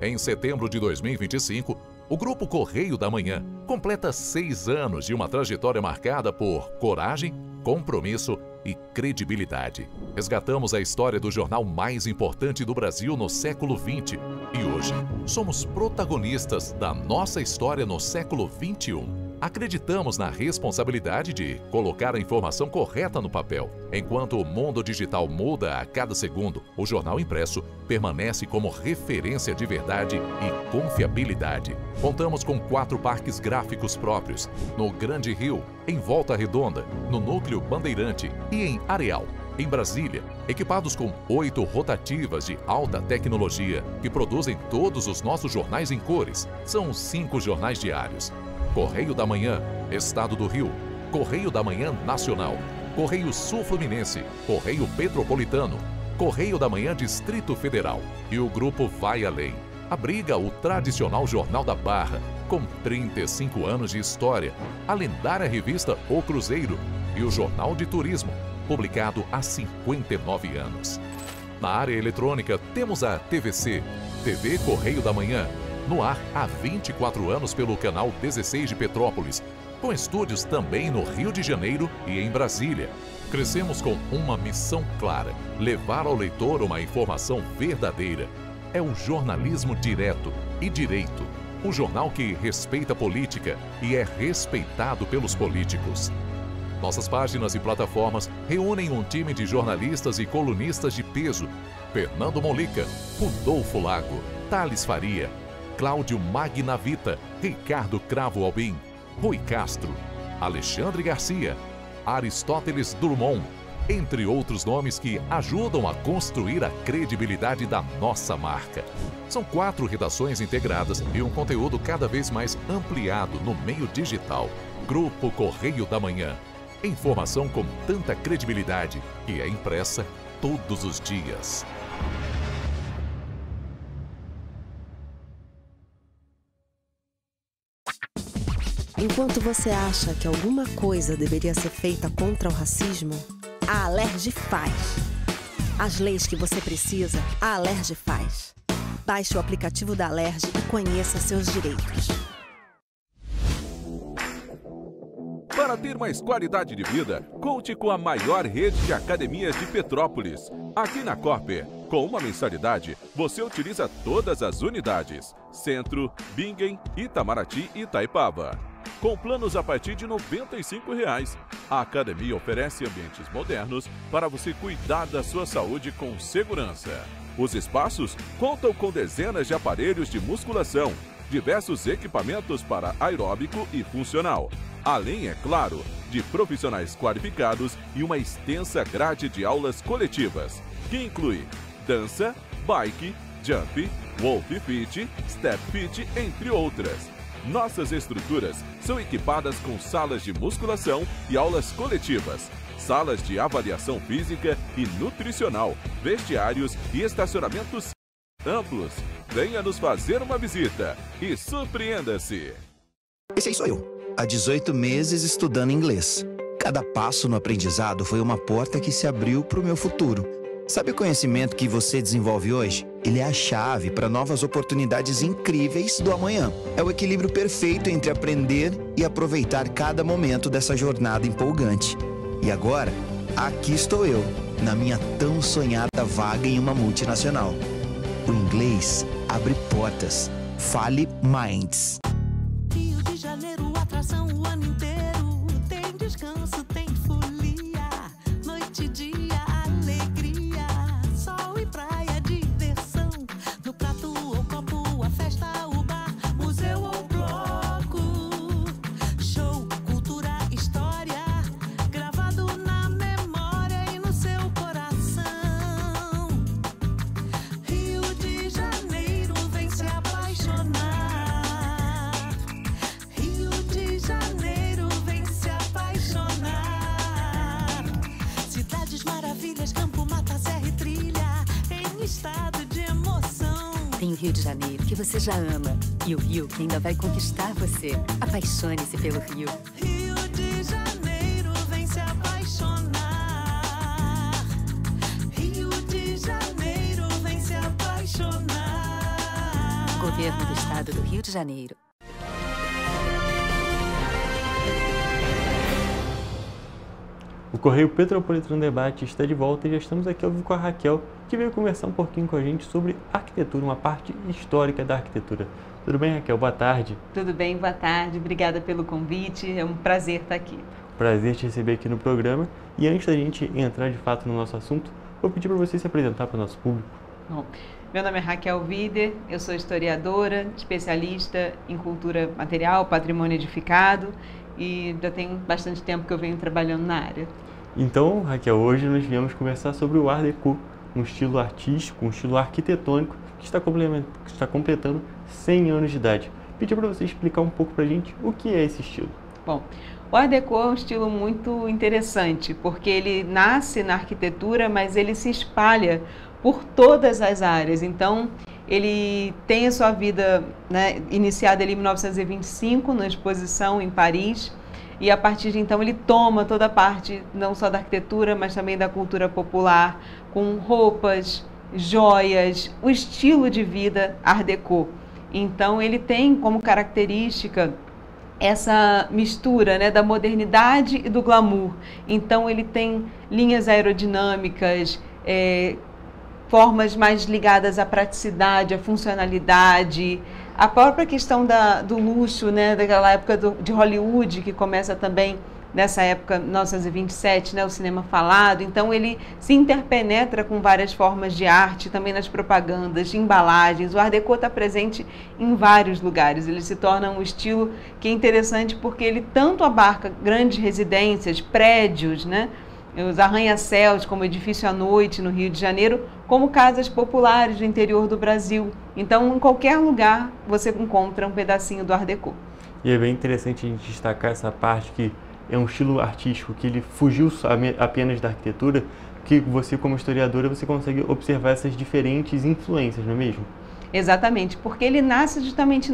Em setembro de 2025, o Grupo Correio da Manhã completa 6 anos de uma trajetória marcada por coragem, compromisso e credibilidade. Resgatamos a história do jornal mais importante do Brasil no século XX e hoje somos protagonistas da nossa história no século XXI. Acreditamos na responsabilidade de colocar a informação correta no papel. Enquanto o mundo digital muda a cada segundo, o jornal impresso permanece como referência de verdade e confiabilidade. Contamos com 4 parques gráficos próprios, no Grande Rio, em Volta Redonda, no Núcleo Bandeirante e em Areal. Em Brasília, equipados com 8 rotativas de alta tecnologia que produzem todos os nossos jornais em cores. São 5 jornais diários. Correio da Manhã, Estado do Rio, Correio da Manhã Nacional, Correio Sul-Fluminense, Correio Petropolitano, Correio da Manhã Distrito Federal. E o grupo vai além. Abriga o tradicional Jornal da Barra, com 35 anos de história, a lendária revista O Cruzeiro e o Jornal de Turismo, publicado há 59 anos. Na área eletrônica, temos a TVC, TV Correio da Manhã, no ar há 24 anos pelo canal 16 de Petrópolis, com estúdios também no Rio de Janeiro e em Brasília. Crescemos com uma missão clara: levar ao leitor uma informação verdadeira. É o jornalismo direto e direito, um jornal que respeita a política e é respeitado pelos políticos. Nossas páginas e plataformas reúnem um time de jornalistas e colunistas de peso: Fernando Molica, Rodolfo Lago, Thales Faria, Cláudio Magnavita, Ricardo Cravo Albim, Rui Castro, Alexandre Garcia, Aristóteles Drummond, entre outros nomes que ajudam a construir a credibilidade da nossa marca. São 4 redações integradas e um conteúdo cada vez mais ampliado no meio digital. Grupo Correio da Manhã. Informação com tanta credibilidade que é impressa todos os dias. Enquanto você acha que alguma coisa deveria ser feita contra o racismo, a Alerj faz. As leis que você precisa, a Alerj faz. Baixe o aplicativo da Alerj e conheça seus direitos. Para ter mais qualidade de vida, conte com a maior rede de academias de Petrópolis. Aqui na Corper, com uma mensalidade, você utiliza todas as unidades: Centro, Bingen, Itamaraty e Itaipava. Com planos a partir de R$ 95,00. A academia oferece ambientes modernos para você cuidar da sua saúde com segurança. Os espaços contam com dezenas de aparelhos de musculação, diversos equipamentos para aeróbico e funcional, além, é claro, de profissionais qualificados e uma extensa grade de aulas coletivas, que inclui dança, bike, jump, wolf fit, step fit, entre outras. Nossas estruturas são equipadas com salas de musculação e aulas coletivas, salas de avaliação física e nutricional, vestiários e estacionamentos amplos. Venha nos fazer uma visita e surpreenda-se! Esse aí sou eu, há 18 meses estudando inglês. Cada passo no aprendizado foi uma porta que se abriu para o meu futuro. Sabe o conhecimento que você desenvolve hoje? Ele é a chave para novas oportunidades incríveis do amanhã. É o equilíbrio perfeito entre aprender e aproveitar cada momento dessa jornada empolgante. E agora, aqui estou eu, na minha tão sonhada vaga em uma multinacional. O inglês abre portas. Fale Minds. Rio de Janeiro, atração o ano inteiro. Tem descanso, tem folia, noite e dia, alegria, sol e praia, diversão. No prato ou copo, a festa, o bar, museu ou bloco. Show, cultura, história, gravado na memória e no seu coração. Rio de Janeiro, vem se apaixonar. Rio de Janeiro, vem se apaixonar. Cidades maravilhas, campo, mata, serra e trilha, em estado de emoção. Tem o Rio de Janeiro, que você já ama, e o Rio que ainda vai conquistar você. Apaixone-se pelo Rio. Rio de Janeiro, vem se apaixonar. Rio de Janeiro, vem se apaixonar. Governo do Estado do Rio de Janeiro. O Correio Petropolitano Debate está de volta e já estamos aqui ao vivo com a Raquel, que veio conversar um pouquinho com a gente sobre arquitetura, uma parte histórica da arquitetura. Tudo bem, Raquel? Boa tarde. Tudo bem, boa tarde. Obrigada pelo convite. É um prazer estar aqui. Prazer te receber aqui no programa. E antes da gente entrar de fato no nosso assunto, vou pedir para você se apresentar para o nosso público. Bom, meu nome é Raquel Wider, eu sou historiadora, especialista em cultura material, patrimônio edificado e já tem bastante tempo que eu venho trabalhando na área. Então, Raquel, hoje nós viemos conversar sobre o Art Deco, um estilo artístico, um estilo arquitetônico que está completando 100 anos de idade. Pedi para você explicar um pouco para a gente o que é esse estilo. Bom, o Art Deco é um estilo muito interessante, porque ele nasce na arquitetura, mas ele se espalha por todas as áreas. Então, ele tem a sua vida, né, iniciada em 1925, na exposição em Paris, e a partir de então ele toma toda a parte, não só da arquitetura, mas também da cultura popular, com roupas, joias, o estilo de vida Art Deco. Então ele tem como característica essa mistura, né, da modernidade e do glamour. Então ele tem linhas aerodinâmicas, formas mais ligadas à praticidade, à funcionalidade, a própria questão do luxo, né, daquela época de Hollywood, que começa também nessa época, 1927, né, o cinema falado. Então ele se interpenetra com várias formas de arte, também nas propagandas, de embalagens. O Art Deco está presente em vários lugares. Ele se torna um estilo que é interessante porque ele tanto abarca grandes residências, prédios, né, os arranha-céus, como Edifício à Noite, no Rio de Janeiro, como casas populares do interior do Brasil. Então, em qualquer lugar, você encontra um pedacinho do Art Deco. E é bem interessante a gente destacar essa parte que é um estilo artístico que ele fugiu apenas da arquitetura, que você, como historiadora, você consegue observar essas diferentes influências, não é mesmo? Exatamente, porque ele nasce justamente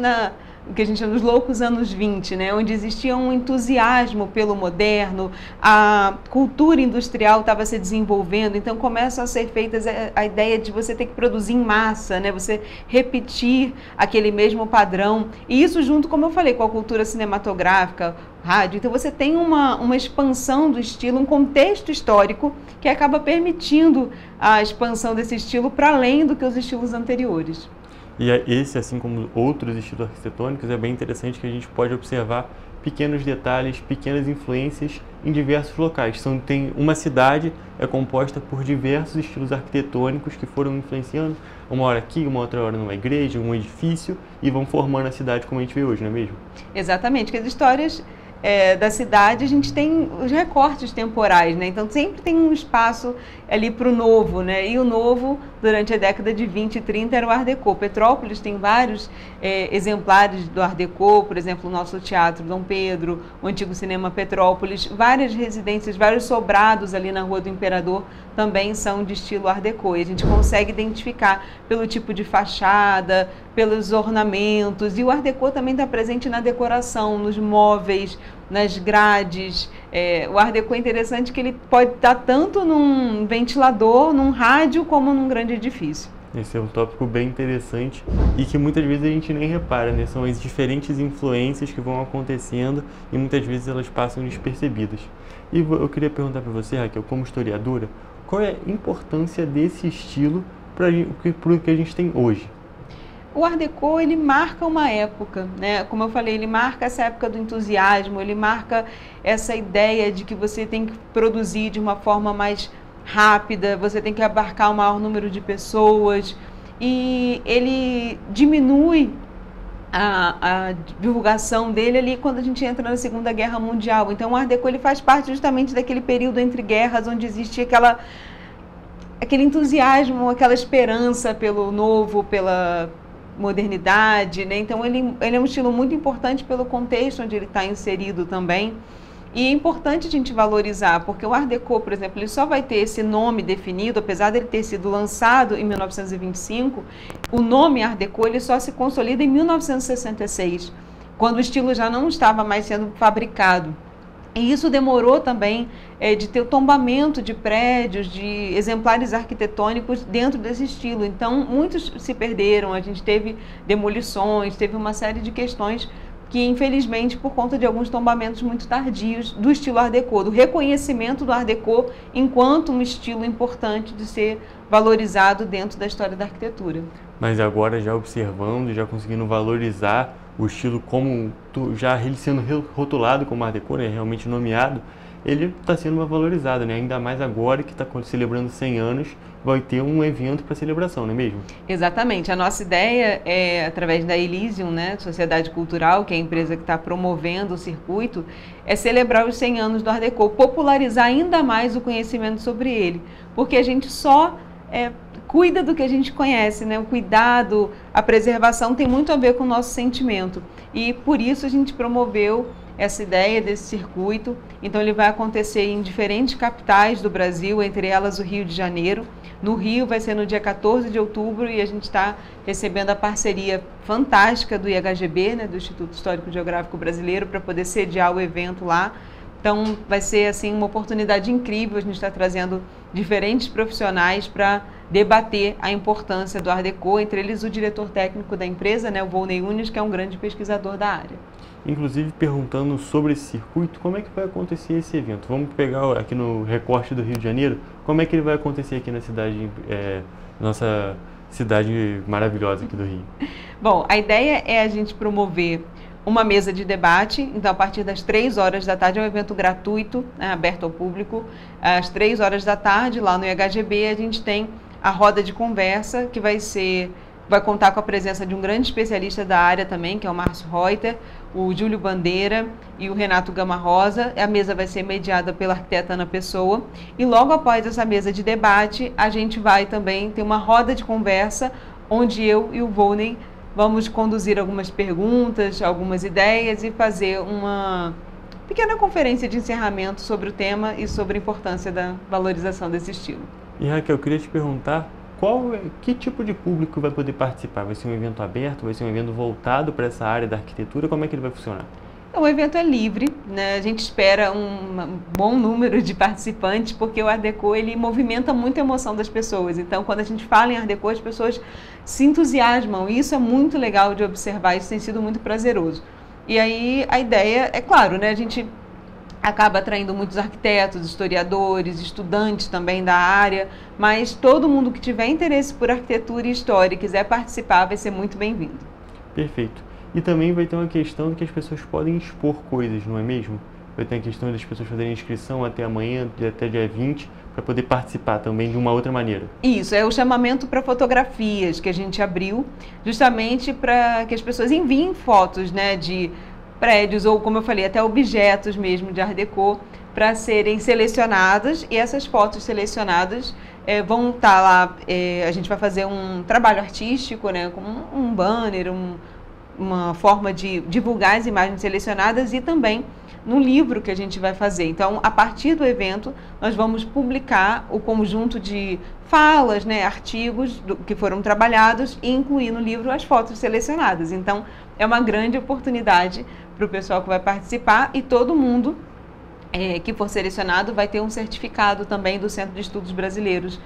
o que a gente chama dos loucos anos 20, né, onde existia um entusiasmo pelo moderno, a cultura industrial estava se desenvolvendo, então começam a ser feitas a ideia de você ter que produzir em massa, né, você repetir aquele mesmo padrão, e isso junto, como eu falei, com a cultura cinematográfica, rádio. Então você tem uma expansão do estilo, um contexto histórico que acaba permitindo a expansão desse estilo para além do que os estilos anteriores. E esse, assim como outros estilos arquitetônicos, é bem interessante que a gente pode observar pequenos detalhes, pequenas influências em diversos locais. Tem uma cidade é composta por diversos estilos arquitetônicos que foram influenciando uma hora aqui, uma outra hora numa igreja, um edifício, e vão formando a cidade como a gente vê hoje, não é mesmo? Exatamente, que as histórias da cidade, a gente tem os recortes temporais, né? Então sempre tem um espaço ali para o novo, né? E o novo, durante a década de 20 e 30, era o Art Deco. Petrópolis tem vários exemplares do Art Deco, por exemplo, o nosso Teatro Dom Pedro, o antigo Cinema Petrópolis, várias residências, vários sobrados ali na Rua do Imperador também são de estilo Art Deco. E a gente consegue identificar pelo tipo de fachada, pelos ornamentos. E o Art Deco também está presente na decoração, nos móveis, nas grades. O Art Deco é interessante que ele pode estar tanto num ventilador, num rádio, como num grande edifício. Esse é um tópico bem interessante e que muitas vezes a gente nem repara, né? São as diferentes influências que vão acontecendo e muitas vezes elas passam despercebidas. E eu queria perguntar para você, Raquel, como historiadora, qual é a importância desse estilo para o que a gente tem hoje? O Art Deco, ele marca uma época, né? Como eu falei, ele marca essa época do entusiasmo, ele marca essa ideia de que você tem que produzir de uma forma mais rápida, você tem que abarcar o maior número de pessoas, e ele diminui a divulgação dele ali quando a gente entra na Segunda Guerra Mundial. Então o Art Deco ele faz parte justamente daquele período entre guerras onde existia aquele entusiasmo, aquela esperança pelo novo, pela modernidade, né? Então ele é um estilo muito importante pelo contexto onde ele está inserido também. E é importante a gente valorizar, porque o Art Deco, por exemplo, ele só vai ter esse nome definido, apesar dele ter sido lançado em 1925, o nome Art Deco ele só se consolida em 1966, quando o estilo já não estava mais sendo fabricado. E isso demorou também de ter o tombamento de prédios, de exemplares arquitetônicos dentro desse estilo. Então, muitos se perderam, a gente teve demolições, teve uma série de questões que, infelizmente, por conta de alguns tombamentos muito tardios do estilo Art Deco, do reconhecimento do Art Deco enquanto um estilo importante de ser valorizado dentro da história da arquitetura. Mas agora, já observando, já conseguindo valorizar o estilo como já ele sendo rotulado como Art Deco, né, realmente nomeado, ele está sendo valorizado, né? Ainda mais agora que está celebrando 100 anos, vai ter um evento para celebração, não é mesmo? Exatamente. A nossa ideia é, através da Elysium, né, Sociedade Cultural, que é a empresa que está promovendo o circuito, é celebrar os 100 anos do Art Deco, popularizar ainda mais o conhecimento sobre ele, porque a gente só cuida do que a gente conhece, né? O cuidado, a preservação tem muito a ver com o nosso sentimento, e por isso a gente promoveu essa ideia desse circuito. Então ele vai acontecer em diferentes capitais do Brasil, entre elas o Rio de Janeiro. No Rio vai ser no dia 14 de outubro e a gente está recebendo a parceria fantástica do IHGB, né, do Instituto Histórico Geográfico Brasileiro, para poder sediar o evento lá. Então vai ser assim uma oportunidade incrível, a gente está trazendo diferentes profissionais para debater a importância do Art Deco, entre eles o diretor técnico da empresa, né, o Volney Nunes, que é um grande pesquisador da área. Inclusive perguntando sobre esse circuito, como é que vai acontecer esse evento? Vamos pegar aqui no recorte do Rio de Janeiro, como é que ele vai acontecer aqui na cidade, nossa cidade maravilhosa aqui do Rio? Bom, a ideia é a gente promover uma mesa de debate. Então a partir das 3 horas da tarde, é um evento gratuito, né, aberto ao público. Às 3 horas da tarde, lá no IHGB, a gente tem a roda de conversa, que vai contar com a presença de um grande especialista da área também, que é o Márcio Reuter, o Júlio Bandeira e o Renato Gama Rosa. A mesa vai ser mediada pela arquiteta Ana Pessoa. E logo após essa mesa de debate, a gente vai também ter uma roda de conversa, onde eu e o Volney vamos conduzir algumas perguntas, algumas ideias e fazer uma pequena conferência de encerramento sobre o tema e sobre a importância da valorização desse estilo. E Raquel, eu queria te perguntar, que tipo de público vai poder participar? Vai ser um evento aberto? Vai ser um evento voltado para essa área da arquitetura? Como é que ele vai funcionar? O evento é livre, né? A gente espera um bom número de participantes, porque o Art Deco ele movimenta muito a emoção das pessoas. Então, quando a gente fala em Art Deco, as pessoas se entusiasmam, e isso é muito legal de observar, isso tem sido muito prazeroso. E aí a ideia, é claro, né? A gente acaba atraindo muitos arquitetos, historiadores, estudantes também da área, mas todo mundo que tiver interesse por arquitetura e história e quiser participar vai ser muito bem-vindo. Perfeito. E também vai ter uma questão de que as pessoas podem expor coisas, não é mesmo? Vai ter a questão das pessoas fazerem inscrição até amanhã, até dia 20, para poder participar também de uma outra maneira. Isso, é o chamamento para fotografias que a gente abriu, justamente para que as pessoas enviem fotos, né, de prédios ou, como eu falei, até objetos mesmo de Art Deco, para serem selecionadas, e essas fotos selecionadas vão estar lá, a gente vai fazer um trabalho artístico, né, com um banner, uma forma de divulgar as imagens selecionadas e também no livro que a gente vai fazer. Então, a partir do evento, nós vamos publicar o conjunto de falas, né, artigos que foram trabalhados e incluir no livro as fotos selecionadas. Então, é uma grande oportunidade para o pessoal que vai participar e todo mundo que for selecionado vai ter um certificado também do Centro de Estudos Brasileiros,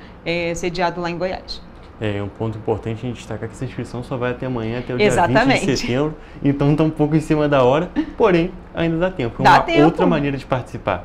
sediado lá em Goiás. É um ponto importante a gente destacar que essa inscrição só vai até amanhã, até o dia 20 de setembro, então está um pouco em cima da hora, porém ainda dá tempo. Outra maneira de participar.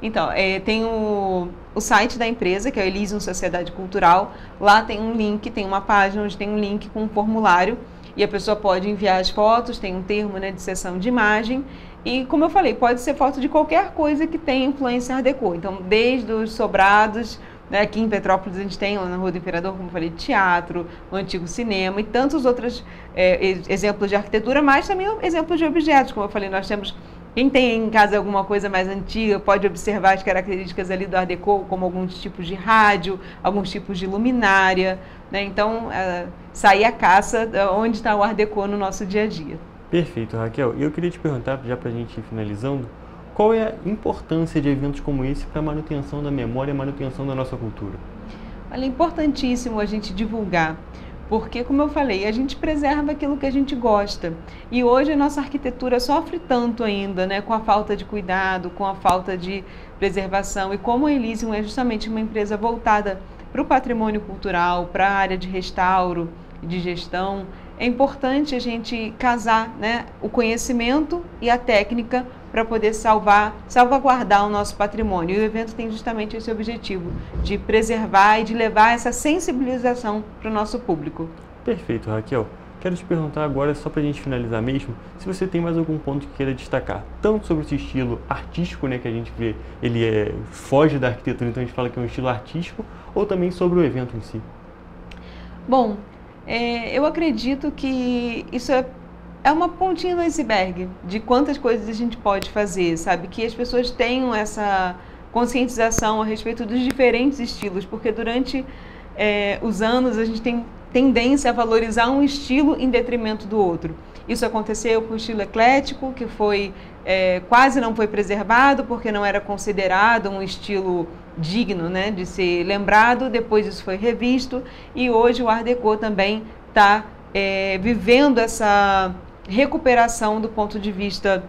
Então, tem o site da empresa, que é o Elysium Sociedade Cultural. Lá tem um link, tem uma página onde tem um link com um formulário e a pessoa pode enviar as fotos, tem um termo, né, de sessão de imagem. E, como eu falei, pode ser foto de qualquer coisa que tenha influência Art Deco. Então, desde os sobrados, né, aqui em Petrópolis a gente tem, lá na Rua do Imperador, como eu falei, teatro, o antigo cinema e tantos outros exemplos de arquitetura, mas também exemplos de objetos. Como eu falei, nós temos... Quem tem em casa alguma coisa mais antiga pode observar as características ali do Art Deco, como alguns tipos de rádio, alguns tipos de luminária, né? Então, sair a caça onde está o Art Deco no nosso dia a dia. Perfeito, Raquel. E eu queria te perguntar, já para a gente ir finalizando, qual é a importância de eventos como esse para a manutenção da memória e a manutenção da nossa cultura? Olha, é importantíssimo a gente divulgar. Porque, como eu falei, a gente preserva aquilo que a gente gosta. E hoje a nossa arquitetura sofre tanto ainda, né, com a falta de cuidado, com a falta de preservação. E como a Elysium é justamente uma empresa voltada para o patrimônio cultural, para a área de restauro e de gestão, é importante a gente casar, né, o conhecimento e a técnica para poder salvaguardar o nosso patrimônio. E o evento tem justamente esse objetivo, de preservar e de levar essa sensibilização para o nosso público. Perfeito, Raquel. Quero te perguntar agora, só para a gente finalizar mesmo, se você tem mais algum ponto que queira destacar, tanto sobre esse estilo artístico, né, que a gente vê, ele foge da arquitetura, então a gente fala que é um estilo artístico, ou também sobre o evento em si. Bom, eu acredito que isso é uma pontinha no iceberg de quantas coisas a gente pode fazer, sabe? Que as pessoas tenham essa conscientização a respeito dos diferentes estilos, porque durante os anos a gente tem tendência a valorizar um estilo em detrimento do outro. Isso aconteceu com o estilo eclético, que quase não foi preservado porque não era considerado um estilo digno, né, de ser lembrado. Depois isso foi revisto e hoje o Art Deco também está vivendo essa recuperação do ponto de vista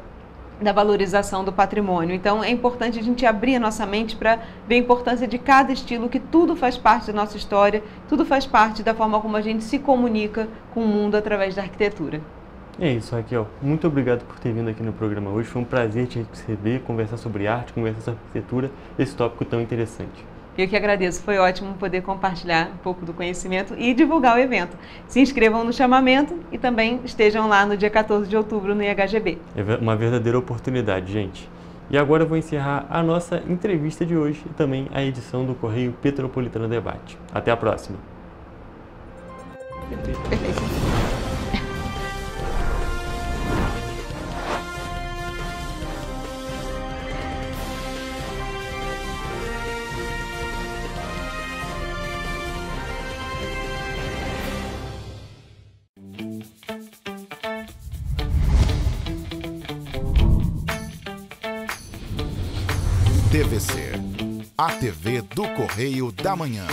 da valorização do patrimônio. Então é importante a gente abrir a nossa mente para ver a importância de cada estilo, que tudo faz parte da nossa história, tudo faz parte da forma como a gente se comunica com o mundo através da arquitetura. É isso, Raquel. Muito obrigado por ter vindo aqui no programa hoje. Foi um prazer te receber, conversar sobre arte, conversar sobre arquitetura, esse tópico tão interessante. Eu que agradeço, foi ótimo poder compartilhar um pouco do conhecimento e divulgar o evento. Se inscrevam no chamamento e também estejam lá no dia 14 de outubro no IHGB. É uma verdadeira oportunidade, gente. E agora eu vou encerrar a nossa entrevista de hoje e também a edição do Correio Petropolitano Debate. Até a próxima. Perfeito. TVC, a TV do Correio da Manhã.